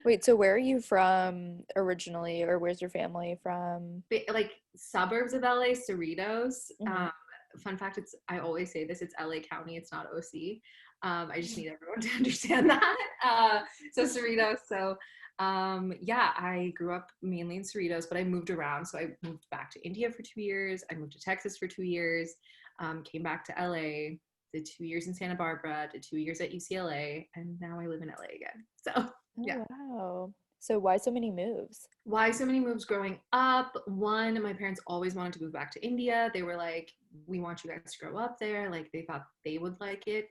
Wait, so where are you from originally, or where's your family from? Like suburbs of LA, Cerritos. Hmm. Fun fact, I always say this, it's LA County, it's not OC. I just need everyone to understand that. So Cerritos. So yeah, I grew up mainly in Cerritos, but I moved around. So I moved back to India for 2 years. I moved to Texas for 2 years, came back to LA, did 2 years in Santa Barbara, did 2 years at UCLA, and now I live in LA again. So yeah. Oh, wow. So why so many moves? Why so many moves growing up? One, my parents always wanted to move back to India. They were like, we want you guys to grow up there. Like they thought they would like it.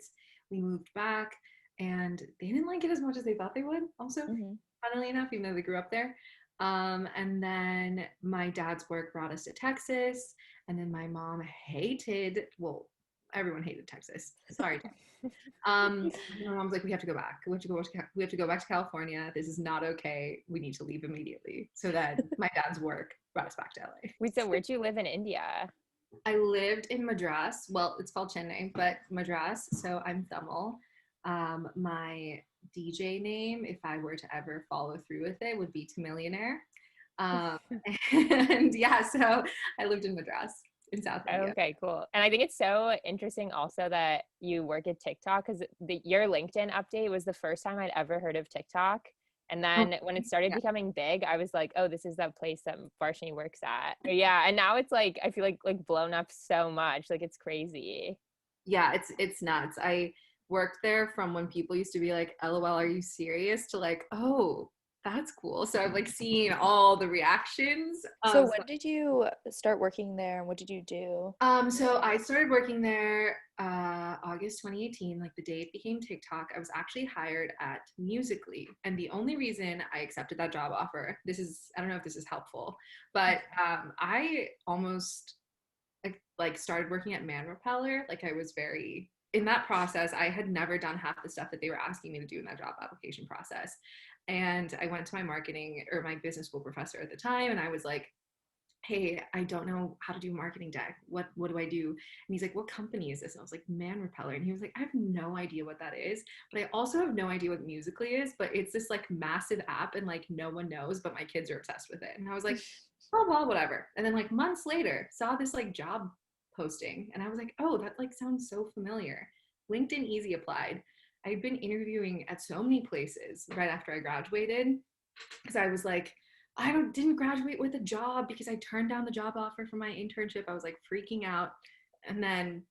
We moved back and they didn't like it as much as they thought they would, also, Hmm. funnily enough, even though they grew up there. And then my dad's work brought us to Texas. And then my mom hated, well, everyone hated Texas. Sorry, my mom's like, we have to go back. We have to go back to California. This is not okay. We need to leave immediately. So then my dad's work brought us back to LA. Wait, so where'd you live in India? I lived in Madras. Well, it's called Chennai, but Madras. So I'm Tamil. My DJ name, if I were to ever follow through with it, would be Tamillionaire. Um, and yeah, so I lived in Madras in South India. Okay, cool. And I think it's so interesting also that you work at TikTok because your LinkedIn update was the first time I'd ever heard of TikTok. And Oh, then when it started yeah. becoming big, I was like, oh, this is that place that Varshini works at. Yeah. And now it's like, I feel like blown up so much. Like it's crazy. Yeah, it's nuts. I worked there from when people used to be like, "LOL, are you serious?" to like, "Oh, that's cool." So I've like seen all the reactions. So when did you start working there and what did you do? So I started working there August 2018, like the day it became TikTok. I was actually hired at Musically, and the only reason I accepted that job offer, this is, I don't know if this is helpful, but I almost like started working at Man Repeller. Like I was very in that process. I had never done half the stuff that they were asking me to do in that job application process. And I went to my marketing or my business school professor at the time, and I was like, hey, I don't know how to do a marketing deck. What do I do? And he's like, what company is this? And I was like, Man Repeller. And he was like, I have no idea what that is, but I also have no idea what Musically is, but it's this like massive app and like no one knows, but my kids are obsessed with it. And I was like, oh well, whatever. And then like months later, saw this like job posting, and I was like, oh, that like sounds so familiar. LinkedIn Easy applied. I had been interviewing at so many places right after I graduated because I was like, didn't graduate with a job because I turned down the job offer for my internship. I was like freaking out. And then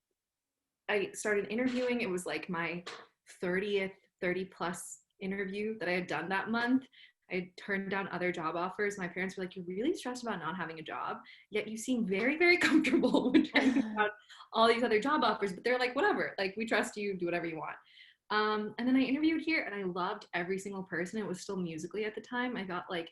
I started interviewing. It was like my 30th, 30 plus interview that I had done that month. I turned down other job offers. My parents were like, you're really stressed about not having a job, yet you seem very, very comfortable with turning down all these other job offers. But they're like, whatever, like, we trust you, do whatever you want. And then I interviewed here and I loved every single person. It was still Musically at the time. I got like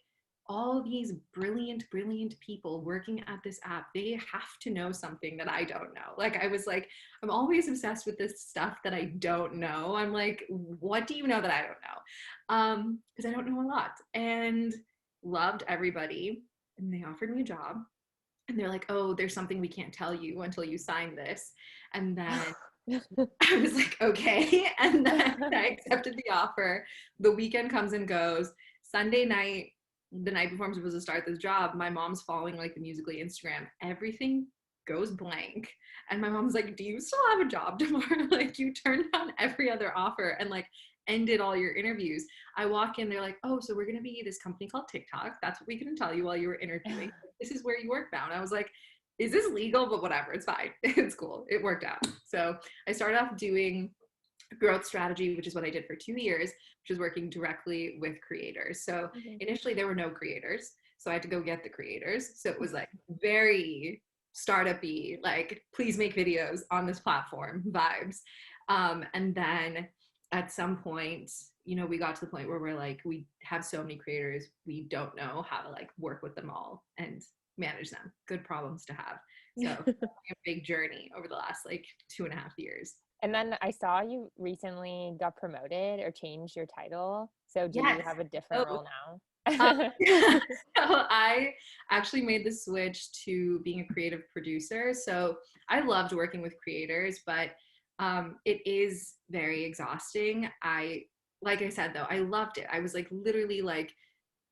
all these brilliant, brilliant people working at this app. They have to know something that I don't know. Like, I was like, I'm always obsessed with this stuff that I don't know. I'm like, what do you know that I don't know? Because I don't know a lot, and loved everybody. And they offered me a job, and they're like, oh, there's something we can't tell you until you sign this. And then I was like, okay. And then I accepted the offer. The weekend comes and goes. Sunday night, the night before I'm supposed to start this job, my mom's following like the Musically Instagram. Everything goes blank. And my mom's like, do you still have a job tomorrow? Like, you turned down every other offer and like ended all your interviews. I walk in, they're like, oh, so we're going to be this company called TikTok. That's what we couldn't tell you while you were interviewing. This is where you work now. And I was like, is this legal? But whatever, it's fine. It's cool. It worked out. So I started off doing growth strategy, which is what I did for 2 years, which is working directly with creators. So Mhm. initially there were no creators. So I had to go get the creators. So it was like very startup-y, like, please make videos on this platform vibes. And then at some point, we got to the point where we're like, we have so many creators, we don't know how to like work with them all and manage them. Good problems to have. So a big journey over the last like 2.5 years. And then I saw you recently got promoted or changed your title. So do you Yes. have a different Oh, role um, now? so I actually made the switch to being a creative producer. So I loved working with creators, but it is very exhausting. I like I said, though, I loved it. I was like literally like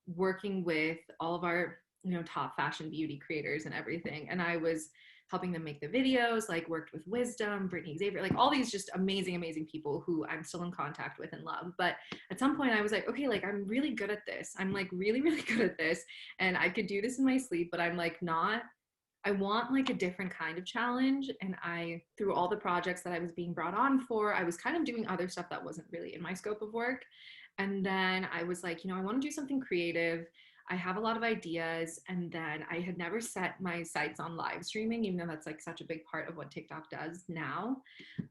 working with all of our, top fashion beauty creators and everything. And I was helping them make the videos, like worked with Wisdom, Brittany Xavier, like all these just amazing, amazing people who I'm still in contact with and love. But at some point I was like, okay, like I'm really good at this. I'm like really, really good at this. And I could do this in my sleep, but I'm like not, I want like a different kind of challenge. And through all the projects that I was being brought on for, I was kind of doing other stuff that wasn't really in my scope of work. And then I was like, I want to do something creative. I have a lot of ideas. And then I had never set my sights on live streaming, even though that's like such a big part of what TikTok does now.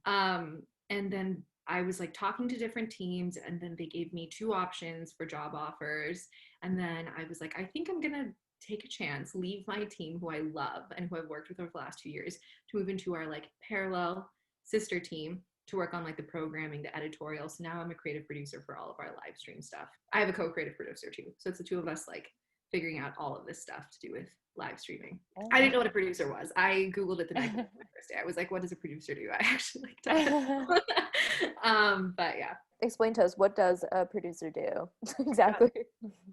And then I was like talking to different teams, and then they gave me two options for job offers. And then I was like, I think I'm going to take a chance, leave my team who I love and who I've worked with over the last 2 years to move into our like parallel sister team to work on like the programming, the editorial. So now I'm a creative producer for all of our live stream stuff. I have a co-creative producer too. So it's the two of us like figuring out all of this stuff to do with live streaming. Oh. I didn't know what a producer was. I Googled it the night before my first day. I was like, what does a producer do? I actually like don't know. But yeah. Explain to us, what does a producer do? Exactly.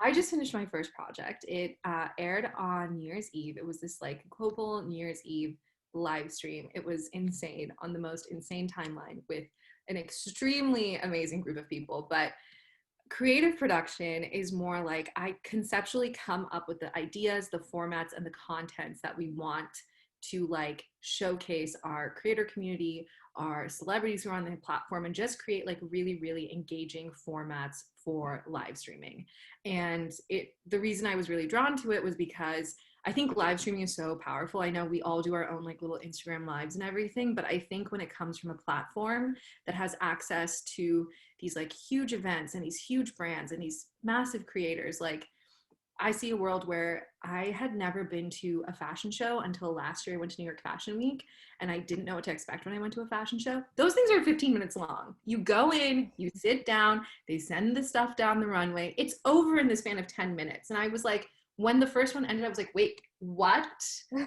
I just finished my first project. It aired on New Year's Eve. It was this like global New Year's Eve live stream. It was insane, on the most insane timeline with an extremely amazing group of people. But creative production is more like I conceptually come up with the ideas, the formats, and the contents that we want to like showcase our creator community, our celebrities who are on the platform, and just create like really, really engaging formats for live streaming. And the reason I was really drawn to it was because I think live streaming is so powerful. I know we all do our own like little Instagram lives and everything, but I think when it comes from a platform that has access to these like huge events and these huge brands and these massive creators, like I see a world where I had never been to a fashion show until last year. I went to New York Fashion Week and I didn't know what to expect when I went to a fashion show. Those things are 15 minutes long. You go in, you sit down, they send the stuff down the runway. It's over in the span of 10 minutes. And I was like, when the first one ended, I was like, wait, what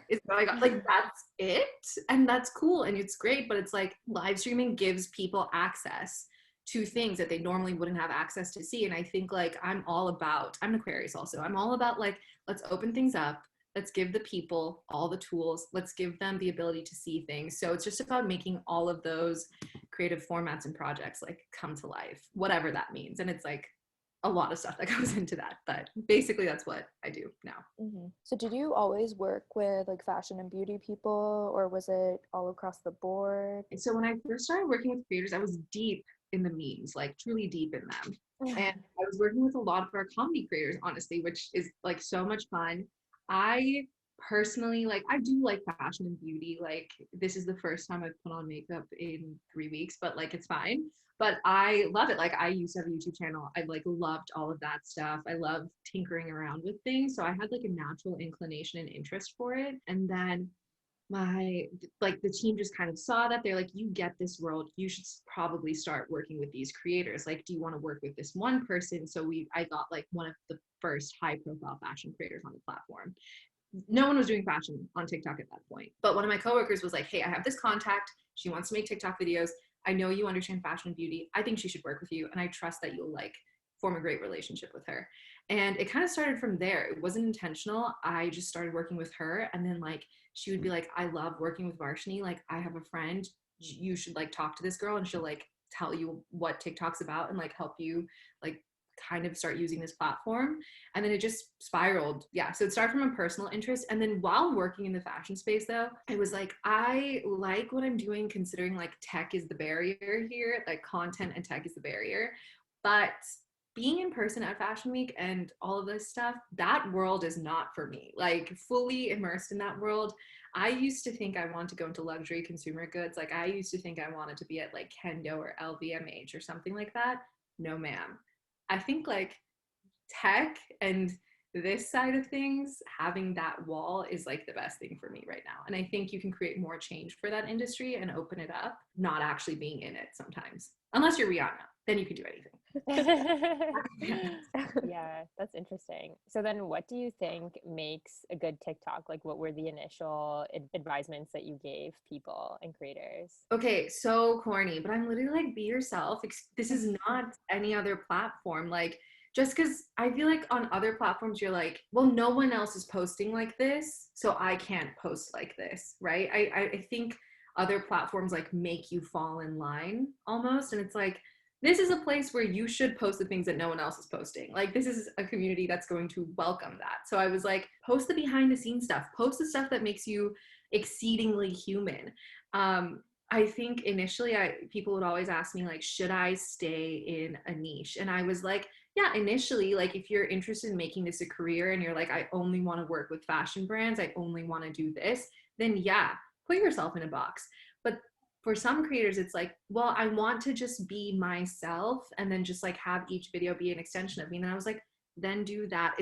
is going on? Like, that's it? And that's cool. And it's great. But it's like live streaming gives people access to things that they normally wouldn't have access to see. And I think like I'm an Aquarius also. I'm all about like, let's open things up. Let's give the people all the tools. Let's give them the ability to see things. So it's just about making all of those creative formats and projects like come to life, whatever that means. And it's like a lot of stuff that goes into that. But basically that's what I do now. Mm-hmm. So did you always work with like fashion and beauty people, or was it all across the board? And so when I first started working with creators, I was deep in the memes, like truly deep in them. And I was working with a lot of our comedy creators, honestly, which is like so much fun. I personally, like, I do like fashion and beauty. Like, this is the first time I've put on makeup in 3 weeks, but like, it's fine. But I love it. Like, I used to have a YouTube channel. I like loved all of that stuff. I love tinkering around with things. So I had like a natural inclination and interest for it. And then the team just kind of saw that. They're like, you get this world, you should probably start working with these creators. Like, do you want to work with this one person? So I got like one of the first high profile fashion creators on the platform. No one was doing fashion on TikTok at that point, but one of my coworkers was like, hey, I have this contact, she wants to make TikTok videos, I know you understand fashion and beauty, I think she should work with you, and I trust that you'll like form a great relationship with her. And it kind of started from there. It wasn't intentional. I just started working with her, and then like she would be like, I love working with Varshini, like I have a friend, you should like talk to this girl and she'll like tell you what TikTok's about and like help you like kind of start using this platform. And then it just spiraled. Yeah. So it started from a personal interest. And then while working in the fashion space though, I was like, I like what I'm doing, considering like tech is the barrier here, like content and tech is the barrier. But being in person at Fashion Week and all of this stuff, that world is not for me. Like fully immersed in that world. I used to think I wanted to go into luxury consumer goods. Like I used to think I wanted to be at like Kendo or LVMH or something like that. No, ma'am. I think like tech and this side of things, having that wall is like the best thing for me right now. And I think you can create more change for that industry and open it up, not actually being in it sometimes. Unless you're Rihanna, then you can do anything. Yeah, that's interesting. So then what do you think makes a good TikTok? Like what were the initial advisements that you gave people and creators? Okay, so corny, but I'm literally like, be yourself. This is not any other platform. Like, just because I feel like on other platforms, you're like, well, no one else is posting like this, so I can't post like this, right? I think other platforms like make you fall in line almost. And it's like, this is a place where you should post the things that no one else is posting. Like, this is a community that's going to welcome that. So I was like, post the behind the scenes stuff, post the stuff that makes you exceedingly human. I think initially people would always ask me like, should I stay in a niche? And I was like, yeah, initially, like if you're interested in making this a career and you're like, I only want to work with fashion brands, I only want to do this, then yeah, put yourself in a box. But for some creators, it's like, well, I want to just be myself and then just like have each video be an extension of me. And I was like, then do that.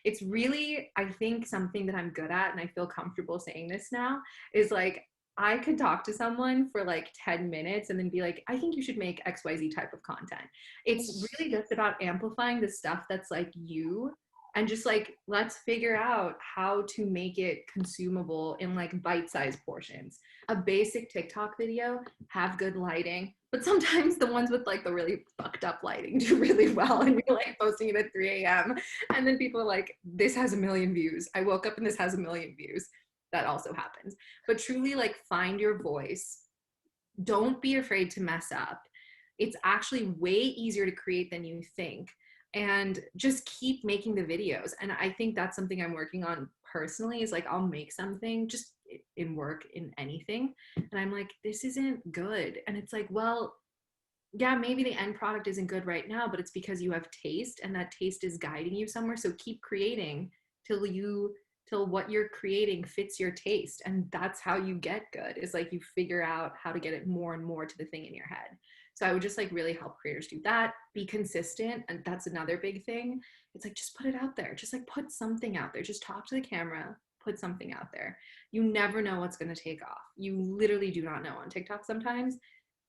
It's really, I think, something that I'm good at, and I feel comfortable saying this now, is like I could talk to someone for like 10 minutes and then be like, I think you should make XYZ type of content. It's really just about amplifying the stuff that's like you, and just like, let's figure out how to make it consumable in like bite-sized portions. A basic TikTok video, have good lighting, but sometimes the ones with like the really fucked up lighting do really well, and you're like posting it at 3 a.m. and then people are like, this has 1 million views. I woke up and this has 1 million views. That also happens. But truly, like, find your voice. Don't be afraid to mess up. It's actually way easier to create than you think. And just keep making the videos. And I think that's something I'm working on personally, is like, I'll make something just in work, in anything, and I'm like, this isn't good. And it's like, well, yeah, maybe the end product isn't good right now, but it's because you have taste, and that taste is guiding you somewhere. So keep creating till what you're creating fits your taste. And that's how you get good, is like you figure out how to get it more and more to the thing in your head. So I would just like really help creators do that. Be consistent. And that's another big thing. It's like, just put it out there. Just like put something out there. Just talk to the camera, put something out there. You never know what's going to take off. You literally do not know on TikTok sometimes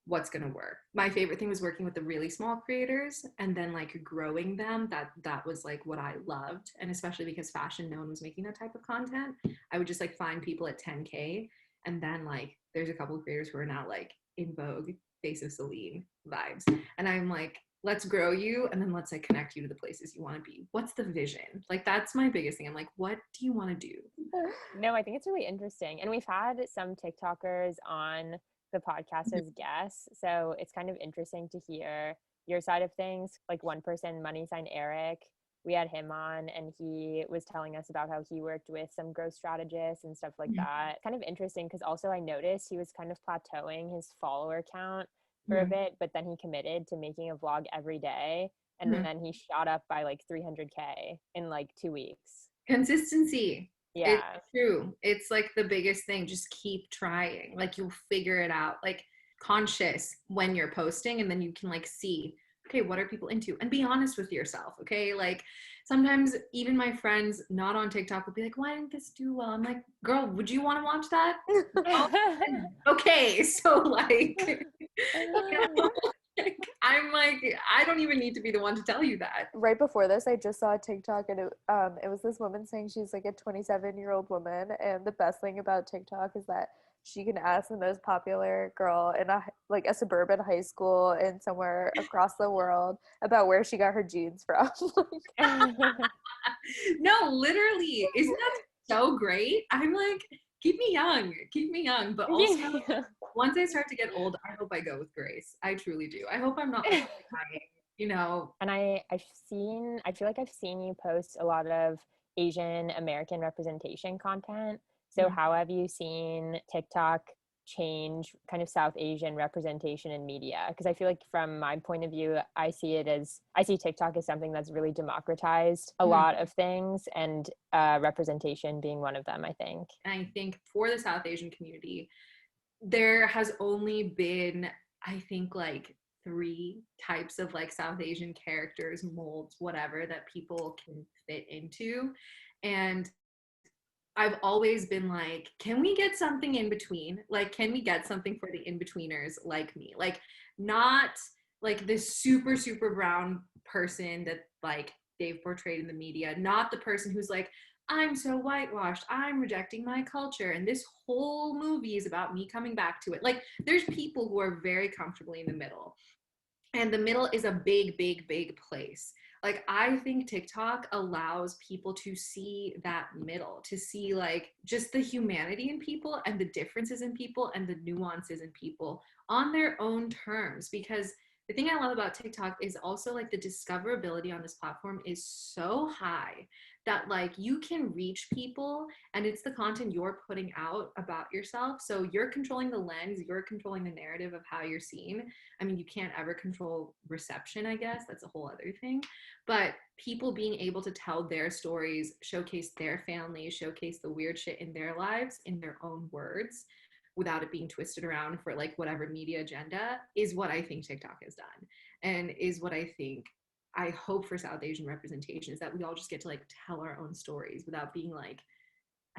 what's going to work. My favorite thing was working with the really small creators and then like growing them. That was like what I loved. And especially because fashion, no one was making that type of content. I would just like find people at 10K, and then like there's a couple of creators who are now like in vogue, face of Celine vibes. And I'm like, let's grow you, and then let's like connect you to the places you want to be. What's the vision? Like, that's my biggest thing. I'm like, what do you want to do? No, I think it's really interesting. And we've had some TikTokers on the podcast as guests. So it's kind of interesting to hear your side of things. Like one person, Money Sign Eric, we had him on and he was telling us about how he worked with some growth strategists and stuff like that. Kind of interesting because also I noticed he was kind of plateauing his follower count for a bit, but then he committed to making a vlog every day. And then he shot up by like 300K in like 2 weeks. Consistency. It's Yeah. true. It's like the biggest thing. Just keep trying. Like, you'll figure it out. Like, conscious when you're posting, and then you can like see, okay, what are people into? And be honest with yourself. Okay. Like, sometimes even my friends not on TikTok will be like, why didn't this do well? I'm like, girl, would you want to watch that? Okay. So like, you know, I'm like, I don't even need to be the one to tell you that. Right before this, I just saw a TikTok, and it was this woman saying she's like a 27-year-old woman, and the best thing about TikTok is that she can ask the most popular girl in a suburban high school in somewhere across the world about where she got her jeans from. No, literally, isn't that so great? I'm like, keep me young, but also once I start to get old, I hope I go with grace. I truly do. I hope I'm not like dying, you know. And I feel like I've seen you post a lot of Asian American representation content. So how have you seen TikTok change kind of South Asian representation in media? Because I feel like from my point of view, I see TikTok as something that's really democratized a lot of things, and representation being one of them, I think. And I think for the South Asian community, there has only been, I think, like 3 types of like South Asian characters, molds, whatever, that people can fit into. And I've always been like, can we get something in between? Like, can we get something for the in-betweeners like me? Like, not like this super, super brown person that like they've portrayed in the media, not the person who's like, I'm so whitewashed, I'm rejecting my culture, and this whole movie is about me coming back to it. Like, there's people who are very comfortably in the middle, and the middle is a big, big, big place. Like, I think TikTok allows people to see that middle, to see like just the humanity in people and the differences in people and the nuances in people on their own terms. Because the thing I love about TikTok is also like the discoverability on this platform is so high that like you can reach people, and it's the content you're putting out about yourself. So you're controlling the lens, you're controlling the narrative of how you're seen. I mean, you can't ever control reception, I guess. That's a whole other thing. But people being able to tell their stories, showcase their family, showcase the weird shit in their lives in their own words without it being twisted around for like whatever media agenda is what I think TikTok has done, and is what I hope for South Asian representation, is that we all just get to like tell our own stories without being like,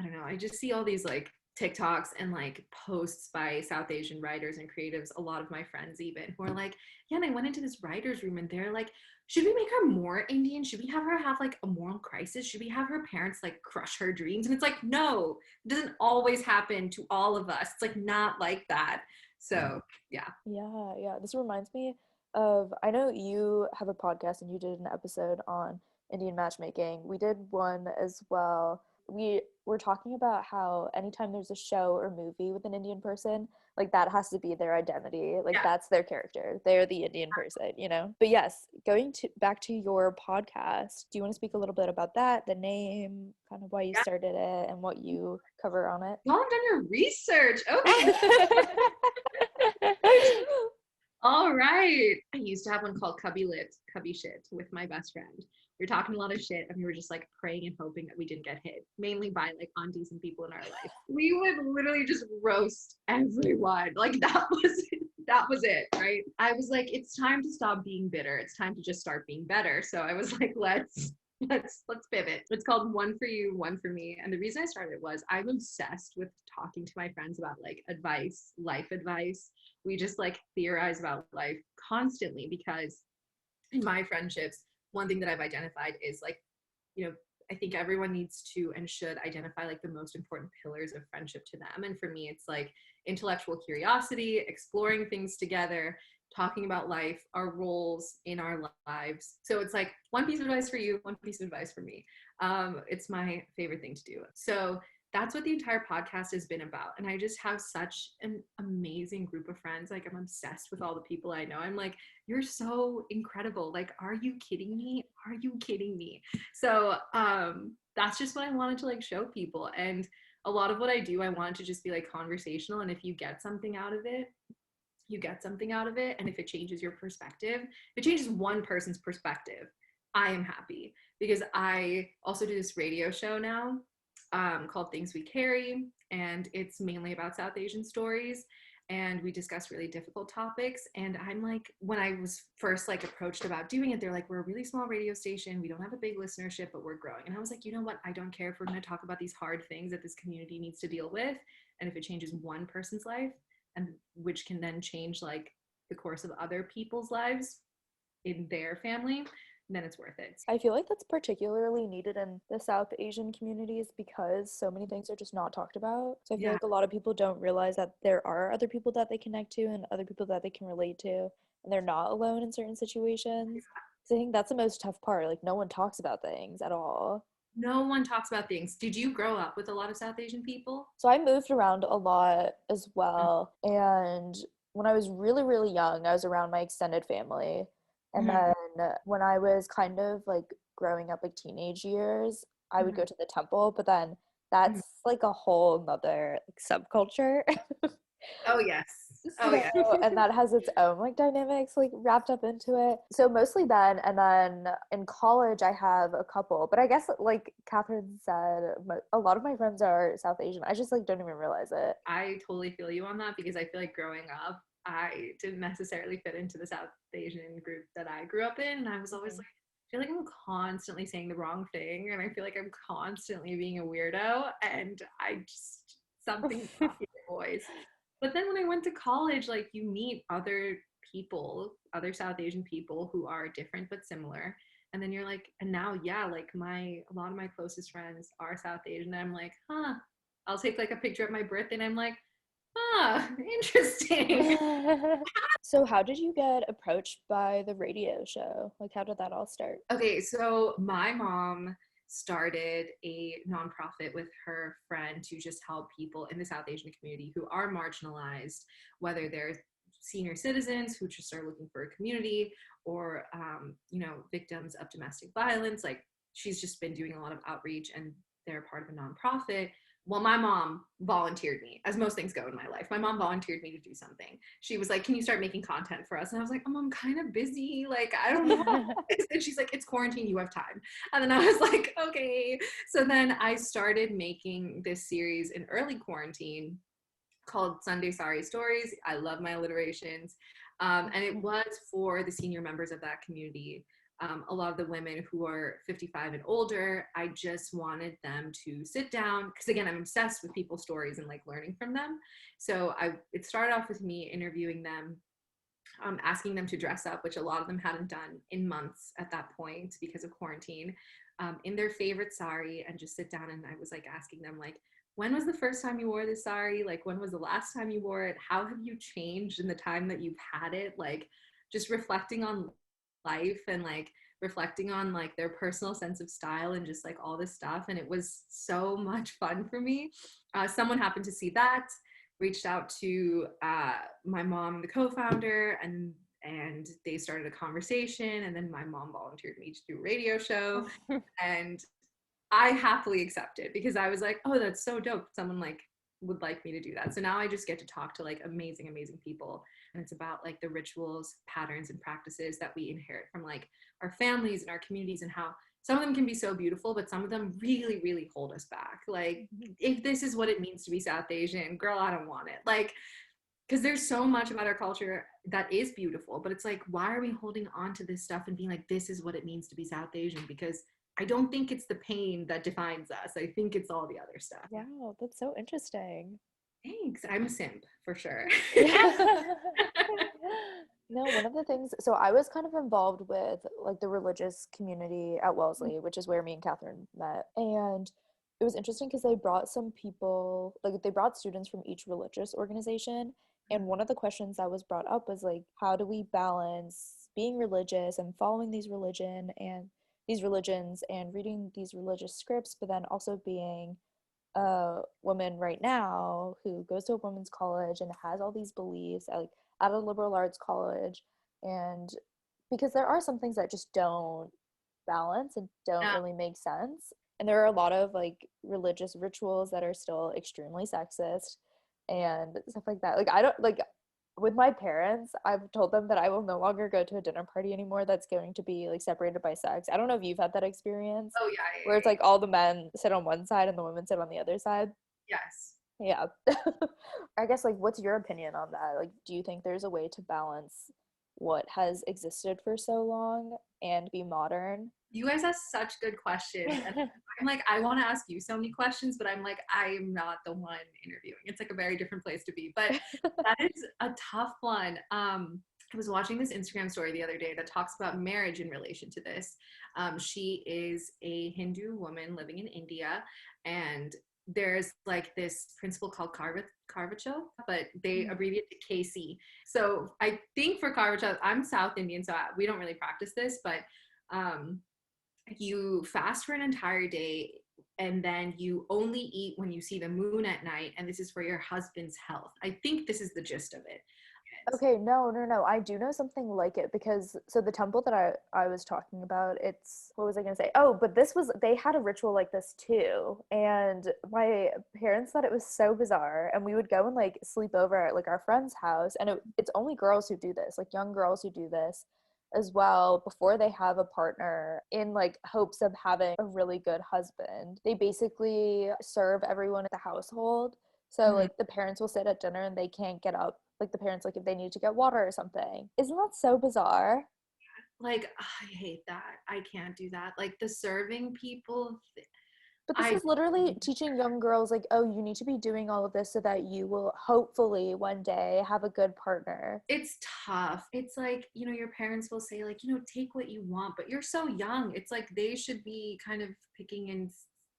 I don't know, I just see all these like TikToks and like posts by South Asian writers and creatives, a lot of my friends even, who are like, yeah, and I went into this writer's room and they're like, should we make her more Indian? Should we have her have like a moral crisis? Should we have her parents like crush her dreams? And it's like, no, it doesn't always happen to all of us. It's like not like that. So yeah. Yeah. This reminds me of, I know you have a podcast and you did an episode on Indian matchmaking. We did one as well. We were talking about how anytime there's a show or movie with an Indian person, like that has to be their identity. Like Yeah. that's their character. They're the Indian person, you know? But yes, going to back to your podcast, do you want to speak a little bit about that, the name, kind of why you Yeah. started it and what you cover on it? Y'all have done your research. Okay. All right. I used to have one called Cubby Lit, Cubby Shit with my best friend. We were talking a lot of shit and we were just like praying and hoping that we didn't get hit, mainly by like undecent people in our life. We would literally just roast everyone. Like that was it, right? I was like, it's time to stop being bitter. It's time to just start being better. So I was like, let's pivot. It's called One for You, One for Me. And the reason I started was I'm obsessed with talking to my friends about like advice, life advice. We just like theorize about life constantly, because in my friendships, one thing that I've identified is like, you know, I think everyone needs to and should identify like the most important pillars of friendship to them. And for me, it's like intellectual curiosity, exploring things together, talking about life, our roles in our lives. So it's like one piece of advice for you, one piece of advice for me. It's my favorite thing to do. So that's what the entire podcast has been about. And I just have such an amazing group of friends. Like, I'm obsessed with all the people I know. I'm like, you're so incredible. Like, are you kidding me? Are you kidding me? So that's just what I wanted to like show people. And a lot of what I do, I want to just be like conversational. And if you get something out of it, you get something out of it. And if it changes your perspective, if it changes one person's perspective, I am happy. Because I also do this radio show now called Things We Carry, and it's mainly about South Asian stories, and we discuss really difficult topics. And I'm like, when I was first like approached about doing it, they're like, we're a really small radio station, we don't have a big listenership, but we're growing. And I was like, you know what, I don't care if we're going to talk about these hard things that this community needs to deal with, and if it changes one person's life, and which can then change like the course of other people's lives in their family, then it's worth it. I feel like that's particularly needed in the South Asian communities because so many things are just not talked about. So I feel like a lot of people don't realize that there are other people that they connect to and other people that they can relate to, and they're not alone in certain situations. So I think that's the most tough part. Like, no one talks about things at all. No one talks about things. Did you grow up with a lot of South Asian people? So I moved around a lot as well. And when I was really, really young, I was around my extended family. And then when I was kind of like growing up, like teenage years, I would go to the temple, but then that's like a whole nother like subculture. Oh yes. Oh yeah. And that has its own like dynamics like wrapped up into it. So mostly then, and then in college I have a couple, but I guess like Catherine said, a lot of my friends are South Asian. I just like don't even realize it. I totally feel you on that, because I feel like growing up, I didn't necessarily fit into the South Asian group that I grew up in. And I was always like, I feel like I'm constantly saying the wrong thing. And I feel like I'm constantly being a weirdo. And I just, something's off with your voice. But then when I went to college, like you meet other people, other South Asian people who are different but similar. And then you're like, and now, yeah, like a lot of my closest friends are South Asian. And I'm like, huh, I'll take like a picture of my birthday and I'm like, huh, interesting. So how did you get approached by the radio show? Like, how did that all start? Okay, so my mom started a nonprofit with her friend to just help people in the South Asian community who are marginalized, whether they're senior citizens who just are looking for a community, or victims of domestic violence. Like, she's just been doing a lot of outreach, and they're part of a nonprofit. Well, my mom volunteered me, as most things go in my life. My mom volunteered me to do something. She was like, can you start making content for us? And I was like, I'm kind of busy. Like, I don't know. And she's like, it's quarantine, you have time. And then I was like, okay. So then I started making this series in early quarantine called Sunday Sorry Stories. I love my alliterations. And it was for the senior members of that community. A lot of the women who are 55 and older, I just wanted them to sit down, because again, I'm obsessed with people's stories and like learning from them. So it started off with me interviewing them, asking them to dress up, which a lot of them hadn't done in months at that point because of quarantine, in their favorite sari, and just sit down. And I was like asking them, like, when was the first time you wore this sari? Like, when was the last time you wore it? How have you changed in the time that you've had it? Like, just reflecting on life and like reflecting on like their personal sense of style and just like all this stuff. And it was so much fun for me. Someone happened to see that, reached out to my mom, the co-founder, and they started a conversation. And then my mom volunteered me to do a radio show, and I happily accepted, because I was like, oh, that's so dope. Someone like would like me to do that. So now I just get to talk to like amazing, amazing people. And it's about like the rituals, patterns, and practices that we inherit from like our families and our communities, and how some of them can be so beautiful, but some of them really, really hold us back. Like, if this is what it means to be South Asian, girl, I don't want it. Like, because there's so much about our culture that is beautiful, but it's like, why are we holding on to this stuff and being like, this is what it means to be South Asian? Because I don't think it's the pain that defines us. I think it's all the other stuff. Yeah, that's so interesting. Thanks. I'm a simp for sure. No, one of the things, so I was kind of involved with like the religious community at Wellesley, which is where me and Catherine met. And it was interesting because they brought some people, like they brought students from each religious organization. And one of the questions that was brought up was like, how do we balance being religious and following these religions and reading these religious scripts, but then also being a woman right now who goes to a women's college and has all these beliefs at a liberal arts college. And because there are some things that just don't balance and don't Yeah. really make sense, and there are a lot of like religious rituals that are still extremely sexist and stuff like that. Like, I don't like, with my parents, I've told them that I will no longer go to a dinner party anymore that's going to be like separated by sex. I don't know if you've had that experience Oh yeah. where it's like all the men sit on one side and the women sit on the other side. Yes. Yeah. I guess, like, what's your opinion on that? Like, do you think there's a way to balance what has existed for so long and be modern? You guys ask such good questions. And I'm like, I want to ask you so many questions, but I'm like, I am not the one interviewing. It's like a very different place to be. But that is a tough one. I was watching this Instagram story the other day that talks about marriage in relation to this. She is a Hindu woman living in India, and there's like this principle called Karvacho, but they abbreviate to KC. So I think for Karvacho, I'm South Indian, so we don't really practice this, but you fast for an entire day, and then you only eat when you see the moon at night, and this is for your husband's health. I think this is the gist of it. Okay, no. I do know something like it because so the temple that I was talking about, it's what was I gonna say? Oh, but they had a ritual like this too. And my parents thought it was so bizarre. And we would go and like sleep over at like our friend's house. And it's only girls who do this, like young girls who do this as well before they have a partner in like hopes of having a really good husband. They basically serve everyone at the household. So like the parents will sit at dinner and they can't get up, like the parents, like if they need to get water or something. Isn't that so bizarre? Like, I hate that. I can't do that. Like the serving people, But this is literally teaching young girls, like, oh, you need to be doing all of this so that you will hopefully one day have a good partner. It's tough. It's like, you know, your parents will say, like, you know, take what you want, but you're so young. It's like they should be kind of picking and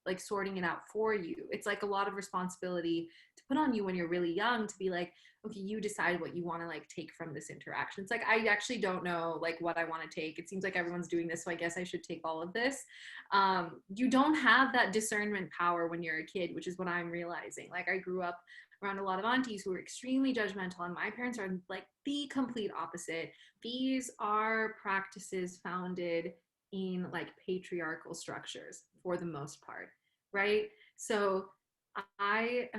like sorting it out for you. It's like a lot of responsibility to put on you when you're really young to be like, okay, you decide what you want to like take from this interaction. It's like, I actually don't know like what I want to take. It seems like everyone's doing this, so I guess I should take all of this. You don't have that discernment power when you're a kid, which is what I'm realizing. Like, I grew up around a lot of aunties who were extremely judgmental, and my parents are like the complete opposite. These are practices founded in like patriarchal structures for the most part, right? So I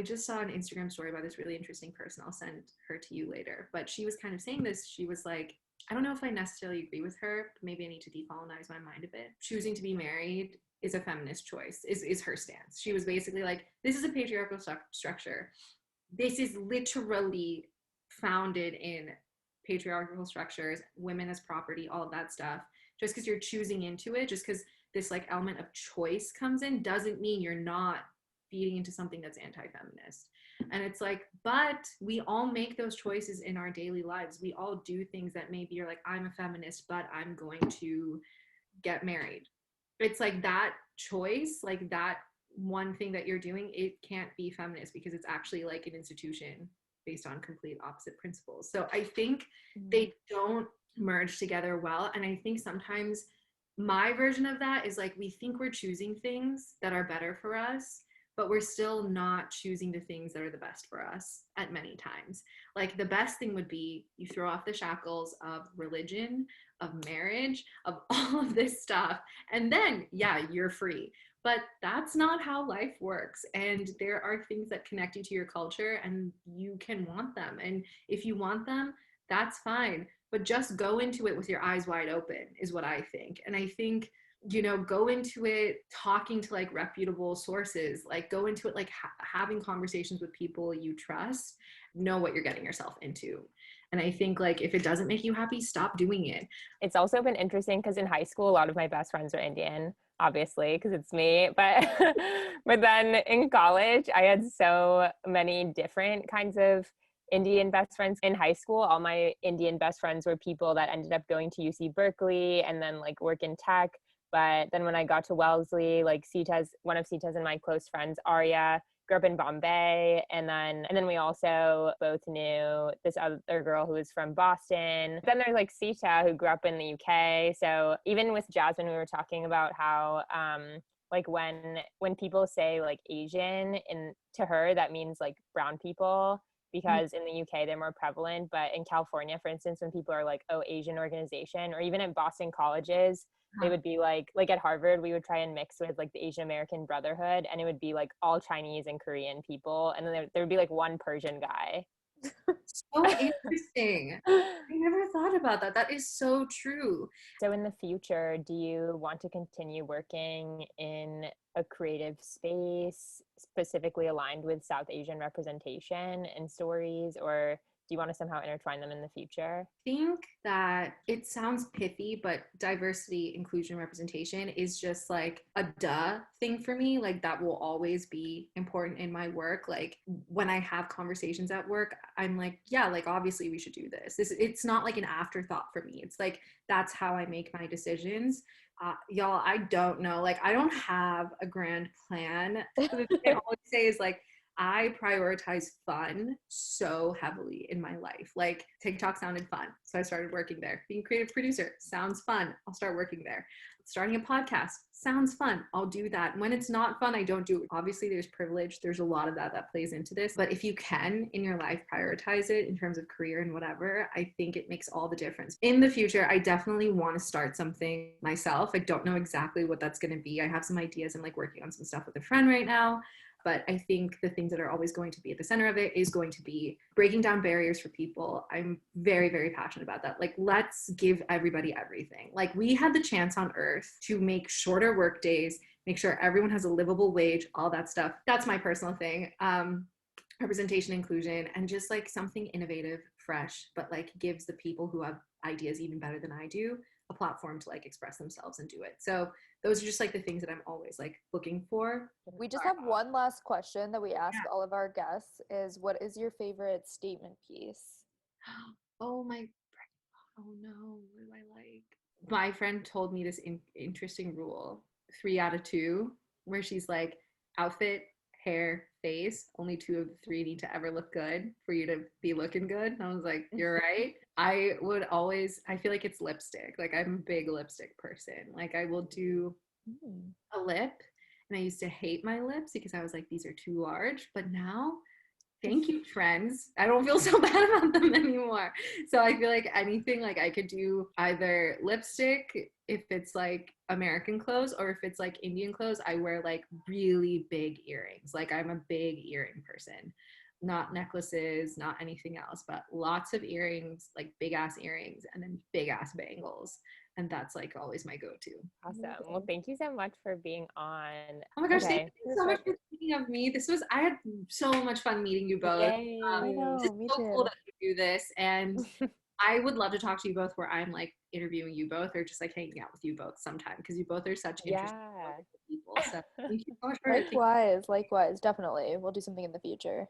just saw an Instagram story about this really interesting person. I'll send her to you later. But she was kind of saying this. She was like, I don't know if I necessarily agree with her, but maybe I need to decolonize my mind a bit. Choosing to be married is a feminist choice, is her stance. She was basically like, this is a patriarchal structure. This is literally founded in patriarchal structures, women as property, all of that stuff. Just because you're choosing into it, just because this like element of choice comes in, doesn't mean you're not feeding into something that's anti-feminist. And it's like, but we all make those choices in our daily lives. We all do things that maybe you're like, I'm a feminist, but I'm going to get married. It's like that choice, like that one thing that you're doing, it can't be feminist because it's actually like an institution based on complete opposite principles. So I think they don't merge together well. And I think sometimes my version of that is like, we think we're choosing things that are better for us, but we're still not choosing the things that are the best for us at many times. Like, the best thing would be you throw off the shackles of religion, of marriage, of all of this stuff, and then, yeah, you're free. But that's not how life works. And there are things that connect you to your culture, and you can want them. And if you want them, that's fine. But just go into it with your eyes wide open, is what I think. And I think, you know, go into it talking to like reputable sources, like go into it like having conversations with people you trust, know what you're getting yourself into. And I think like if it doesn't make you happy, stop doing it. It's also been interesting because in high school, a lot of my best friends are Indian, obviously, because it's me. But but then in college, I had so many different kinds of Indian best friends. In high school, all my Indian best friends were people that ended up going to UC Berkeley and then like work in tech. But then when I got to Wellesley, like one of Sita's and my close friends, Arya, grew up in Bombay. And then we also both knew this other girl who was from Boston. Then there's like Sita, who grew up in the UK. So even with Jasmine, we were talking about how like when people say like Asian to her, that means like brown people, because in the UK they're more prevalent. But in California, for instance, when people are like, oh, Asian organization, or even at Boston colleges, they would be like at Harvard, we would try and mix with like the Asian American Brotherhood, and it would be like all Chinese and Korean people, and then there would be like one Persian guy. So interesting. I never thought about that. That is so true. So in the future, do you want to continue working in a creative space specifically aligned with South Asian representation and stories, or do you want to somehow intertwine them in the future? I think that it sounds pithy, but diversity, inclusion, representation is just like a duh thing for me. Like, that will always be important in my work. Like, when I have conversations at work, I'm like, yeah, like obviously we should do this. It's not like an afterthought for me. It's like, that's how I make my decisions. Y'all, I don't know. Like, I don't have a grand plan. The thing I always say is like, I prioritize fun so heavily in my life. Like, TikTok sounded fun, so I started working there. Being a creative producer sounds fun. I'll start working there. Starting a podcast sounds fun. I'll do that. When it's not fun, I don't do it. Obviously, there's privilege. There's a lot of that plays into this. But if you can, in your life, prioritize it in terms of career and whatever, I think it makes all the difference. In the future, I definitely want to start something myself. I don't know exactly what that's going to be. I have some ideas. I'm like working on some stuff with a friend right now. But I think the things that are always going to be at the center of it is going to be breaking down barriers for people. I'm very, very passionate about that. Like, let's give everybody everything. Like, we had the chance on earth to make shorter work days, make sure everyone has a livable wage, all that stuff. That's my personal thing. Representation, inclusion, and just like something innovative, fresh, but like gives the people who have ideas even better than I do a platform to like express themselves and do it. So those are just like the things that I'm always like looking for. We just have one last question that we ask all of our guests is what is your favorite statement piece? Oh my, oh no, what do I like? My friend told me this interesting rule, 3 out of 2, where she's like, outfit, hair, face, only 2 of the 3 need to ever look good for you to be looking good. And I was like, you're right. I feel like it's lipstick. Like I'm a big lipstick person. Like I will do a lip, and I used to hate my lips because I was like, these are too large. But now, thank you, trends. I don't feel so bad about them anymore. So I feel like anything, like I could do either lipstick if it's like American clothes, or if it's like Indian clothes, I wear like really big earrings. Like I'm a big earring person. Not necklaces, not anything else, but lots of earrings, like big ass earrings, and then big ass bangles. And that's like always my go-to. Awesome. Well, thank you so much for being on. Oh my gosh, Okay. thank you so much for thinking of me. I had so much fun meeting you both. Yay. I know, It's me so too. cool that you do this. And I would love to talk to you both where I'm like interviewing you both or just like hanging out with you both sometime because you both are such interesting Yeah. people. So thank you so much for taking Likewise, definitely. We'll do something in the future.